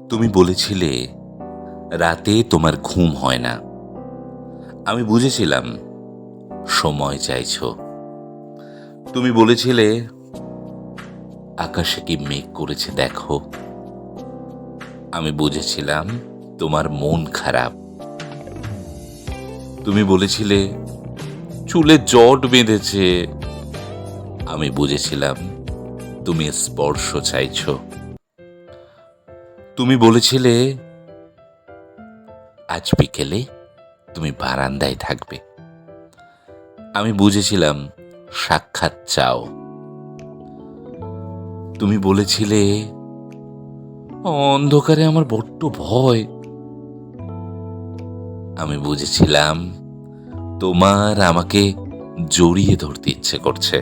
তুমি বলেছিলে রাতে তোমার ঘুম হয় না। আমি বুঝেছিলাম সময় চাইছো। তুমি বলেছিলে আকাশে কি মেঘ করেছে দেখো। আমি বুঝেছিলাম তোমার মন খারাপ। তুমি বলেছিলে চুলে জট বেঁধেছে। আমি বুঝেছিলাম তুমি স্পর্শ চাইছো। তুমি বলেছিলে আজ বিকেলে তুমি বারান্দায় থাকবে। আমি বুঝেছিলাম সাক্ষাৎ চাও। তুমি বলেছিলে অন্ধকারে আমার বড্ড ভয়। আমি বুঝেছিলাম তোমার আমাকে জড়িয়ে ধরতে ইচ্ছে করছে।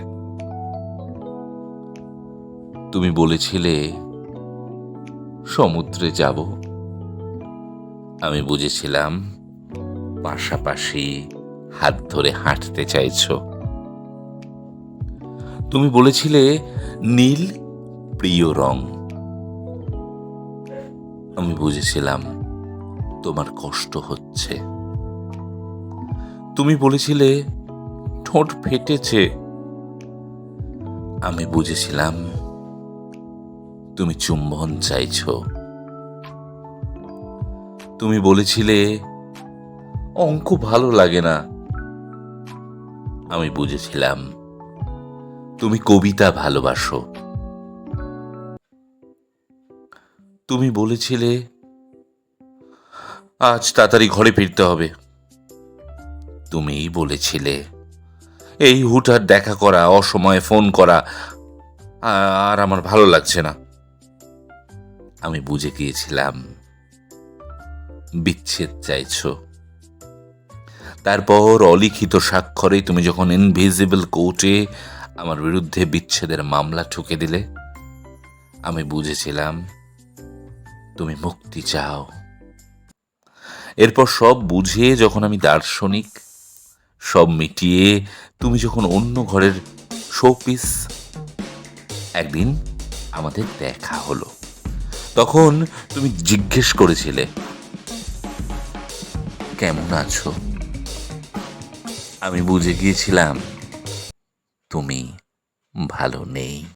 তুমি বলেছিলে সমুদ্রে যাব। আমি বুঝেছিলাম পাশাপাশি হাত ধরে হাঁটতে চাইছো। তুমি বলেছিলে নীল প্রিয় রং। আমি বুঝেছিলাম তোমার কষ্ট হচ্ছে। তুমি বলেছিলে ঠোঁট ফেটেছে। আমি বুঝেছিলাম তুমি চুম্বন চাইছো। তুমি বলেছিলে অঙ্ক ভালো লাগে না। আমি বুঝেছিলাম তুমি কবিতা ভালোবাসো। তুমি বলেছিলে আজ তাড়াতাড়ি ঘরে ফিরতে হবে। তুমিই বলেছিলে এই হুটহাট দেখা করা, অসময়ে ফোন করা আর আমার ভালো লাগছে না। আমি বুঝে গিয়েছিলাম বিচ্ছেদ চাইছো। তারপর অলিখিত স্বাক্ষরে তুমি যখন ইনভিজিবল কোর্টে আমার বিরুদ্ধে বিচ্ছেদের মামলা ঠুকে দিলে, আমি বুঝেছিলাম তুমি মুক্তি চাও। এরপর সব বুঝে যখন আমি দার্শনিক, সব মিটিয়ে তুমি যখন অন্য ঘরের শোপিস, একদিন আমাদের দেখা হলো। তখন তুমি জিজ্ঞেস করেছিলে কেমন আছো। আমি বুঝে গিয়েছিলাম তুমি ভালো নেই।